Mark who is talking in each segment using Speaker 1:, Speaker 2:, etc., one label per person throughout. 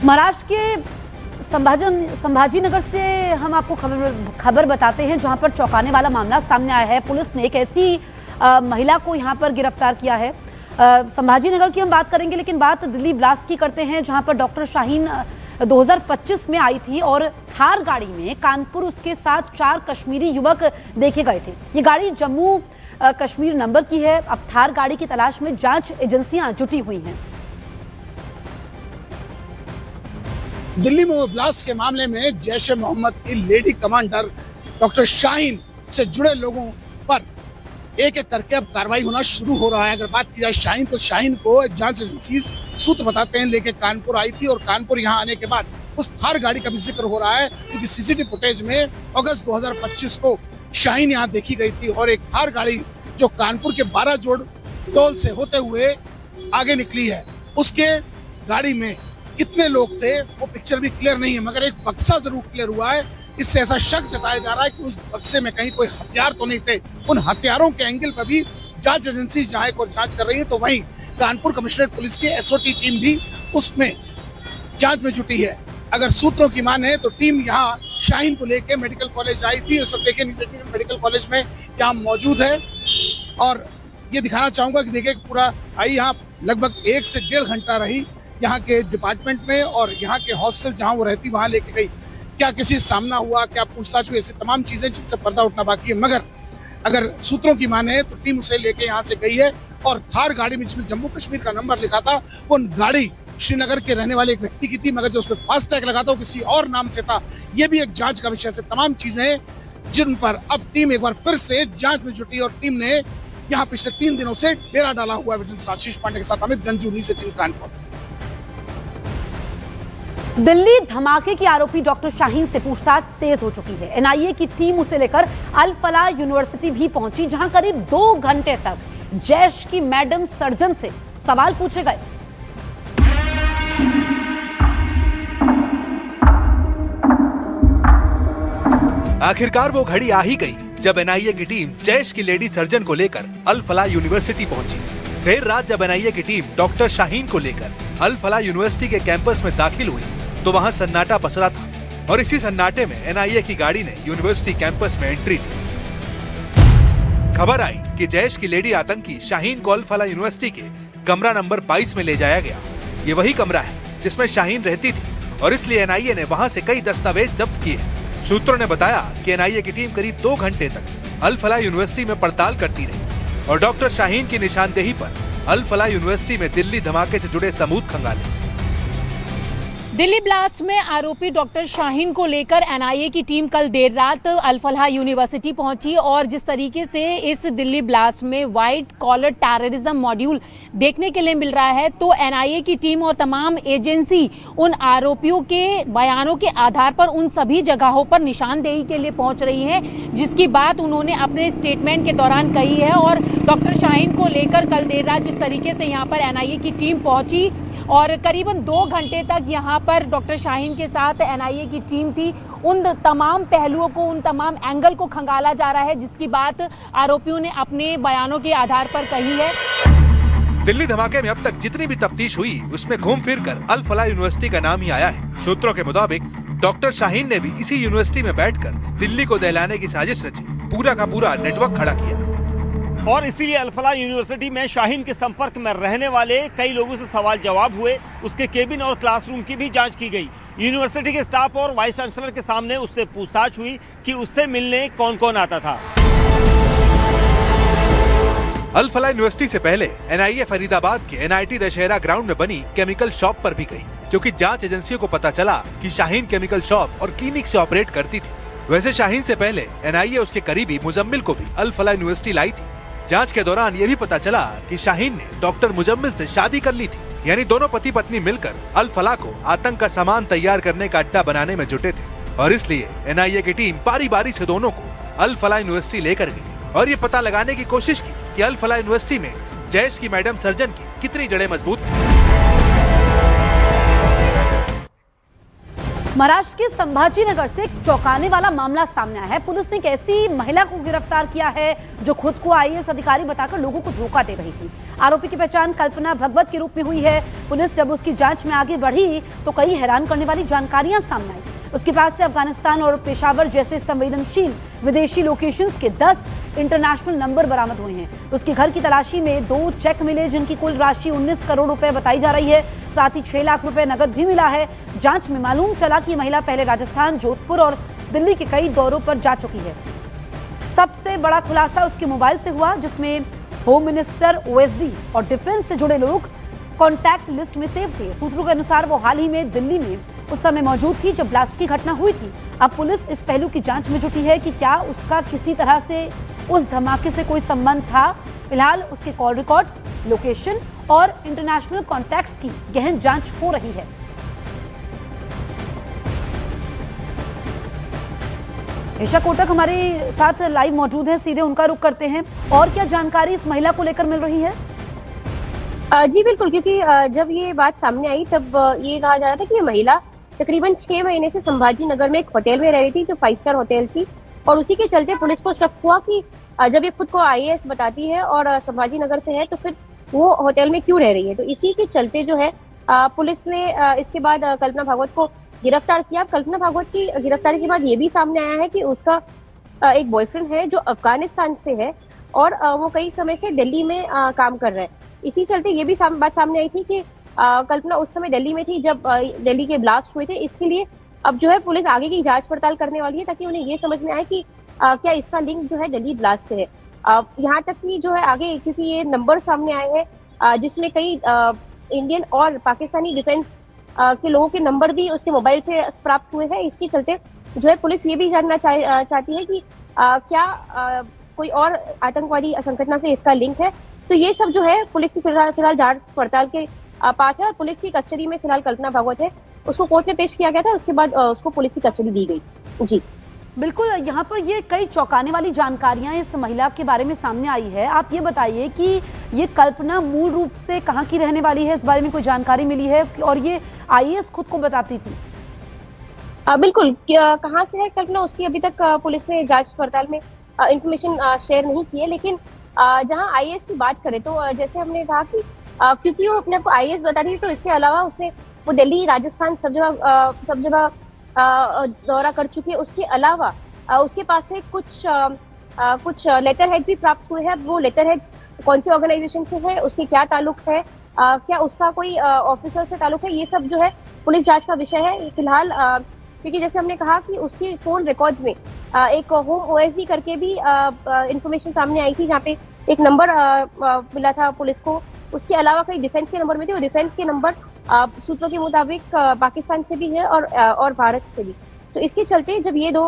Speaker 1: महाराष्ट्र के संभाजीनगर से हम आपको खबर बताते हैं, जहां पर चौंकाने वाला मामला सामने आया है। पुलिस ने एक ऐसी महिला को यहां पर गिरफ्तार किया है। संभाजीनगर की हम बात करेंगे, लेकिन बात दिल्ली ब्लास्ट की करते हैं, जहां पर डॉक्टर शाहीन 2025 में आई थी और थार गाड़ी में कानपुर उसके साथ 4 कश्मीरी युवक देखे गए थे। ये गाड़ी जम्मू कश्मीर नंबर की है। अब थार गाड़ी की तलाश में जांच एजेंसियां जुटी हुई हैं।
Speaker 2: दिल्ली में ब्लास्ट के मामले में जैश ए मोहम्मद की लेडी कमांडर डॉक्टर शाहीन से जुड़े लोगों पर एक एक करके अब कार्रवाई होना शुरू हो रहा है। अगर बात की जाए शाहीन, तो शाहीन को जांच एजेंसी सूत्र बताते हैं लेके कानपुर आई थी, और कानपुर यहां आने के बाद उस थार गाड़ी का भी जिक्र हो रहा है, क्योंकि सीसीटीवी फुटेज में अगस्त 2025 को शाहीन यहां देखी गई थी और एक थार गाड़ी जो कानपुर के 12 जोड़ टोल से होते हुए आगे निकली है। उसके गाड़ी में कितने लोग थे वो पिक्चर भी क्लियर नहीं है, मगर एक बक्सा जरूर क्लियर हुआ है। इससे ऐसा शक जताया जा रहा है कि उस बक्से में कहीं कोई हथियार तो नहीं थे। उन हथियारों के एंगल पर भी जांच एजेंसी जहां एक और जांच कर रही है, तो वहीं कानपुर कमिश्नरेट पुलिस की एसओटी टीम भी उसमें जांच में जुटी है। अगर सूत्रों की माने तो टीम यहाँ शाहीन को लेकर मेडिकल कॉलेज आई थी। इस वक्त देखिए नीचे मेडिकल कॉलेज में यहाँ मौजूद है, और ये दिखाना चाहूंगा कि देखिए पूरा आई यहाँ लगभग 1 से 1.5 घंटा रही यहाँ के डिपार्टमेंट में, और यहाँ के हॉस्टल जहाँ वो रहती वहाँ लेके गई। क्या किसी सामना हुआ, क्या पूछताछ हुई, ऐसी तमाम चीजें जिससे पर्दा उठना बाकी है। मगर अगर सूत्रों की माने तो टीम उसे लेके यहाँ से गई है, और थार गाड़ी में जिसमें जम्मू कश्मीर का नंबर लिखा था, वो गाड़ी श्रीनगर के रहने वाले एक व्यक्ति की थी, मगर जो उसमें फास्ट टैग लगा था वो किसी और नाम से था। ये भी एक जांच का विषय से तमाम चीजें जिन पर अब टीम एक बार फिर से जांच में जुटी, और टीम ने यहाँ पिछले 3 दिनों से डेरा डाला हुआ है। आशीष पांडे के साथ अमित गंजूनी से टीम कानपुर।
Speaker 1: दिल्ली धमाके की आरोपी डॉक्टर शाहीन से पूछताछ तेज हो चुकी है। एनआईए की टीम उसे लेकर अल फलाह यूनिवर्सिटी भी पहुंची, जहां करीब 2 घंटे तक जैश की मैडम सर्जन से सवाल पूछे गए।
Speaker 3: आखिरकार वो घड़ी आ ही गई जब एनआईए की टीम जैश की लेडी सर्जन को लेकर अल फलाह यूनिवर्सिटी पहुंची। देर रात जब एनआईए की टीम डॉक्टर शाहीन को लेकर अल फलाह यूनिवर्सिटी के कैंपस में दाखिल हुई, तो वहां सन्नाटा पसरा था, और इसी सन्नाटे में एनआईए की गाड़ी ने यूनिवर्सिटी कैंपस में एंट्री ली। खबर आई कि जैश की लेडी आतंकी शाहीन को अल फलाह यूनिवर्सिटी के कमरा नंबर 22 में ले जाया गया। ये वही कमरा है जिसमें शाहीन रहती थी, और इसलिए एनआईए ने वहां से कई दस्तावेज जब्त किए। सूत्रों ने बताया कि एनआईए की टीम करीब 2 घंटे तक अल फलाह यूनिवर्सिटी में पड़ताल करती रही, और डॉक्टर शाहीन की निशानदेही पर अल फलाह यूनिवर्सिटी में दिल्ली धमाके से जुड़े सबूत खंगाले।
Speaker 4: दिल्ली ब्लास्ट में आरोपी डॉक्टर शाहीन को लेकर एनआईए की टीम कल देर रात अल फलाह यूनिवर्सिटी पहुंची, और जिस तरीके से इस दिल्ली ब्लास्ट में व्हाइट कॉलर टेररिज्म मॉड्यूल देखने के लिए मिल रहा है, तो एनआईए की टीम और तमाम एजेंसी उन आरोपियों के बयानों के आधार पर उन सभी जगहों पर निशानदेही के लिए पहुंच रही है, जिसकी बात उन्होंने अपने स्टेटमेंट के दौरान कही है। और डॉक्टर शाहीन को लेकर कल देर रात जिस तरीके से यहाँ पर एनआईए की टीम पहुंची, और करीबन 2 घंटे तक यहाँ पर डॉक्टर शाहीन के साथ एनआईए की टीम थी, उन तमाम पहलुओं को, उन तमाम एंगल को खंगाला जा रहा है, जिसकी बात आरोपियों ने अपने बयानों के आधार पर कही है।
Speaker 3: दिल्ली धमाके में अब तक जितनी भी तफ्तीश हुई, उसमें घूम फिर कर अल फलाह यूनिवर्सिटी का नाम ही आया है। सूत्रों के मुताबिक डॉक्टर शाहीन ने भी इसी यूनिवर्सिटी में बैठकर दिल्ली को दहलाने की साजिश रची, पूरा का पूरा नेटवर्क खड़ा किया।
Speaker 5: और इसीलिए अल फलाह यूनिवर्सिटी में शाहीन के संपर्क में रहने वाले कई लोगों से सवाल जवाब हुए। उसके केबिन और क्लासरूम की भी जांच की गई। यूनिवर्सिटी के स्टाफ और वाइस चांसलर के सामने उससे पूछताछ हुई कि उससे मिलने कौन कौन आता था।
Speaker 3: अल फलाह यूनिवर्सिटी से पहले एनआईए फरीदाबाद के एनआईटी दशहरा ग्राउंड में बनी केमिकल शॉप पर भी गई, क्योंकि जांच एजेंसियों को पता चला कि शाहीन केमिकल शॉप और क्लिनिक से ऑपरेट करती थी। वैसे शाहीन से पहले एनआईए उसके करीबी मुजम्मिल को भी अल फलाह यूनिवर्सिटी लाई थी। जांच के दौरान ये भी पता चला कि शाहीन ने डॉक्टर मुजम्मिल से शादी कर ली थी, यानी दोनों पति पत्नी मिलकर अल फलाह को आतंक का सामान तैयार करने का अड्डा बनाने में जुटे थे, और इसलिए एनआईए की टीम बारी बारी से दोनों को अल फलाह यूनिवर्सिटी लेकर गई और ये पता लगाने की कोशिश की कि अल फलाह यूनिवर्सिटी में जैश की मैडम सर्जन की कितनी जड़ें मजबूत थी।
Speaker 1: महाराष्ट्र के संभाजीनगर से एक चौंकाने वाला मामला सामने आया है। पुलिस ने एक ऐसी महिला को गिरफ्तार किया है जो खुद को आईएएस अधिकारी बताकर लोगों को धोखा दे रही थी। आरोपी की पहचान कल्पना भगवत के रूप में हुई है। पुलिस जब उसकी जांच में आगे बढ़ी तो कई हैरान करने वाली जानकारियां सामने आई। उसके पास से अफगानिस्तान और पेशावर जैसे संवेदनशील विदेशी लोकेशंस के 10 इंटरनेशनल नंबर बरामद हुए हैं। उसके घर की तलाशी में 2 चेक मिले जिनकी कुल राशि 19 करोड़ रुपए बताई जा रही है। साथ ही 6 लाख रुपए नकद भी मिला है। जांच में मालूम चला कि महिला पहले राजस्थान, जोधपुर और दिल्ली के कई दौरों पर जा चुकी है। सबसे बड़ा खुलासा उसके मोबाइल से हुआ जिसमें होम मिनिस्टर, ओएसडी और डिफेंस से जुड़े लोग कॉन्टैक्ट लिस्ट में सेव थे। सूत्रों के अनुसार वो हाल ही में दिल्ली में उस समय मौजूद थी जब ब्लास्ट की घटना हुई थी। अब पुलिस इस पहलू की जांच में जुटी है कि क्या उसका किसी तरह से उस धमाके से कोई संबंध था। फिलहाल उसके कॉल रिकॉर्ड्स, लोकेशन और इंटरनेशनल कॉन्टैक्ट्स की गहन जांच हो रही है। ईशा कोटक हमारे साथ लाइव मौजूद है, सीधे उनका रुख करते हैं। और क्या जानकारी इस महिला को लेकर मिल रही है?
Speaker 6: जी बिल्कुल, क्योंकि जब ये बात सामने आई तब ये कहा जा रहा था कि ये महिला तकरीबन 6 महीने से संभाजी नगर में एक होटल में रह रही थी जो 5 स्टार होटल थी, और उसी के चलते पुलिस को शक हुआ कि जब ये खुद को आईएएस बताती है और संभाजी नगर से है तो फिर वो होटल में क्यों रह रही है। तो इसी के चलते जो है पुलिस ने इसके बाद कल्पना भागवत को गिरफ्तार किया। कल्पना भागवत की गिरफ्तारी के बाद ये भी सामने आया है कि उसका एक बॉयफ्रेंड है जो अफगानिस्तान से है और वो कई समय से दिल्ली में काम कर रहा है। इसी चलते ये भी बात सामने आई थी कि कल्पना उस समय दिल्ली में थी जब दिल्ली के ब्लास्ट हुए थे। इसके लिए अब जो है पुलिस आगे की जांच पड़ताल करने वाली है ताकि उन्हें ये समझ में आए कि क्या इसका लिंक जो है दिल्ली ब्लास्ट से है। यहाँ तक कि जो है आगे, क्योंकि ये नंबर सामने आए हैं जिसमें कई इंडियन और पाकिस्तानी डिफेंस के लोगों के नंबर भी उसके मोबाइल से प्राप्त हुए हैं। इसके चलते जो है पुलिस ये भी जानना चाहती है कि क्या कोई और आतंकवादी संगठन से इसका लिंक है। तो ये सब जो है पुलिस की फिलहाल जांच पड़ताल के पास है और पुलिस की कस्टडी में फिलहाल कल्पना भागवत है। उसको कोर्ट में पेश किया गया था और उसके बाद उसको पुलिस की कस्टडी दी गई। जी
Speaker 1: बिल्कुल, यहाँ पर ये कई चौंकाने वाली जानकारियां इस महिला के बारे में सामने आई है। आप ये बताइए कि ये कल्पना मूल रूप से कहाँ की रहने वाली है, इस बारे में कोई जानकारी मिली है? और ये आईएएस खुद को बताती थी?
Speaker 6: बिल्कुल, कहाँ से है कल्पना उसकी अभी तक पुलिस ने जांच पड़ताल में इंफॉर्मेशन शेयर नहीं की है। लेकिन जहाँ आईएएस की बात करें तो जैसे हमने कहा कि क्योंकि वो अपने आप को आईएएस बता रही है तो इसके अलावा उसने वो दिल्ली, राजस्थान सब जगह दौरा कर चुकी है। उसके अलावा उसके पास से कुछ लेटर हेड्स भी प्राप्त हुए हैं। वो लेटर हेड्स कौन से ऑर्गेनाइजेशन से है, उसके क्या ताल्लुक है, क्या उसका कोई ऑफिसर से ताल्लुक है, ये सब जो है पुलिस जांच का विषय है फिलहाल। क्योंकि जैसे हमने कहा कि उसकी फोन रिकॉर्ड्स में एक होम ओएसडी करके भी इंफॉर्मेशन सामने आई थी जहाँ पे एक नंबर मिला था पुलिस को। उसके अलावा कई डिफेंस के नंबर में थे। वो डिफेंस के नंबर सूत्रों के मुताबिक पाकिस्तान से भी है और भारत से भी। तो इसके चलते जब ये दो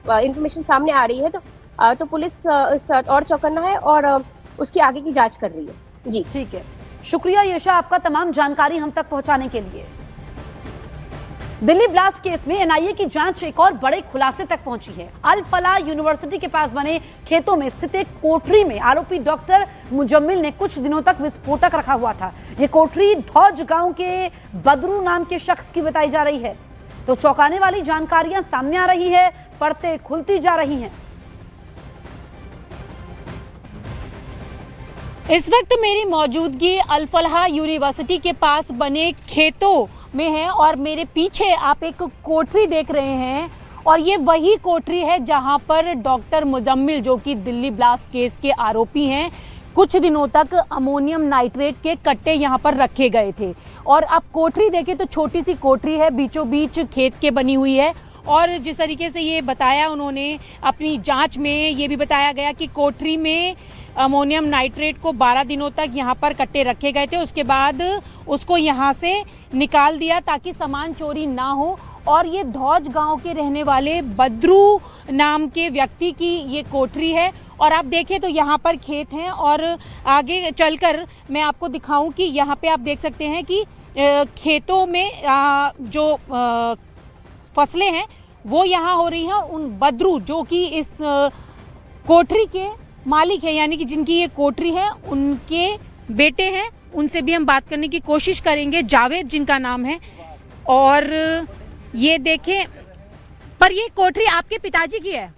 Speaker 6: इंफॉर्मेशन सामने आ रही है तो पुलिस और चौकन्ना है और उसकी आगे की जांच कर रही है। जी
Speaker 1: ठीक है, शुक्रिया यशा आपका तमाम जानकारी हम तक पहुंचाने के लिए। दिल्ली ब्लास्ट केस में एनआईए की जांच एक और बड़े खुलासे तक पहुंची है। अल फलाह यूनिवर्सिटी के पास बने खेतों में स्थित एक कोठरी में आरोपी डॉक्टर मुजम्मिल ने कुछ दिनों तक विस्फोटक रखा हुआ था। ये कोठरी धौज गांव के बदरू नाम के शख्स की बताई जा रही है। तो चौंकाने वाली जानकारियां सामने आ रही है, परतें खुलती जा रही हैं।
Speaker 4: इस वक्त मेरी मौजूदगी अल फलाह यूनिवर्सिटी के पास बने खेतों में है और मेरे पीछे आप एक कोठरी देख रहे हैं और ये वही कोठरी है जहां पर डॉक्टर मुजम्मिल, जो कि दिल्ली ब्लास्ट केस के आरोपी हैं, कुछ दिनों तक अमोनियम नाइट्रेट के कट्टे यहां पर रखे गए थे। और आप कोठरी देखें तो छोटी सी कोठरी है, बीचों बीच खेत के बनी हुई है। और जिस तरीके से ये बताया उन्होंने अपनी जांच में, ये भी बताया गया कि कोठरी में अमोनियम नाइट्रेट को 12 दिनों तक यहाँ पर कट्टे रखे गए थे। उसके बाद उसको यहाँ से निकाल दिया ताकि सामान चोरी ना हो। और ये धौज गांव के रहने वाले बद्रू नाम के व्यक्ति की ये कोठरी है। और आप देखें तो यहाँ पर खेत हैं और आगे चलकर मैं आपको दिखाऊं कि यहाँ पे आप देख सकते हैं कि खेतों में जो फसलें हैं वो यहाँ हो रही हैं। उन बद्रू जो कि इस कोठरी के मालिक है, यानी कि जिनकी ये कोठरी है, उनके बेटे हैं, उनसे भी हम बात करने की कोशिश करेंगे। जावेद जिनका नाम है। और ये देखें, पर ये कोठरी आपके पिताजी की है?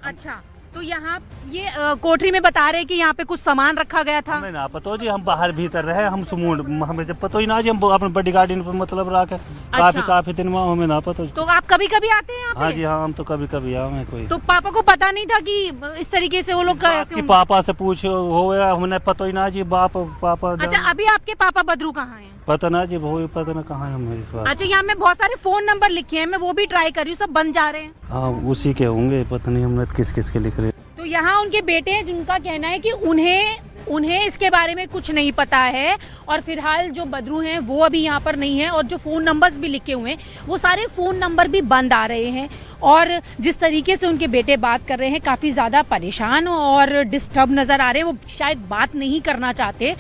Speaker 4: अच्छा, तो यहाँ ये कोठरी में बता रहे हैं कि यहाँ पे कुछ सामान रखा गया था।
Speaker 7: हमें ना पता जी, हम बाहर भीतर रहे, हम समूह हमें जब पता ही ना जी, हम अपने बड़ी गाड़ी पे मतलब रखे काफी दिन में, हमें ना पता।
Speaker 4: तो आप कभी कभी आते हैं यहाँ पे?
Speaker 7: हाँ जी हाँ, हम तो कभी कभी आए कोई।
Speaker 4: तो पापा को पता नहीं था कि इस तरीके से वो लोग
Speaker 7: कि पापा से पूछ हो गया, हमने पता ही ना जी, पापा।
Speaker 4: अच्छा, अभी आपके पापा बद्रू कहाँ हैं?
Speaker 7: पता ना जी, वो पता ना कहाँ है हमें इस बार।
Speaker 4: अच्छा, यहाँ में बहुत सारे फोन नंबर लिखे हैं, मैं वो भी ट्राई कर रही हूँ, सब बंद जा रहे हैं।
Speaker 7: हाँ, उसी के होंगे, पता नहीं हमने किस किस के लिख रहे।
Speaker 4: तो यहाँ उनके बेटे हैं जिनका कहना है कि उन्हें इसके बारे में कुछ नहीं पता है, और फिलहाल जो बद्रू हैं वो अभी यहाँ पर नहीं है, और जो फ़ोन नंबर्स भी लिखे हुए हैं वो सारे फ़ोन नंबर भी बंद आ रहे हैं। और जिस तरीके से उनके बेटे बात कर रहे हैं, काफ़ी ज़्यादा परेशान और डिस्टर्ब नज़र आ रहे हैं, वो शायद बात नहीं करना चाहते।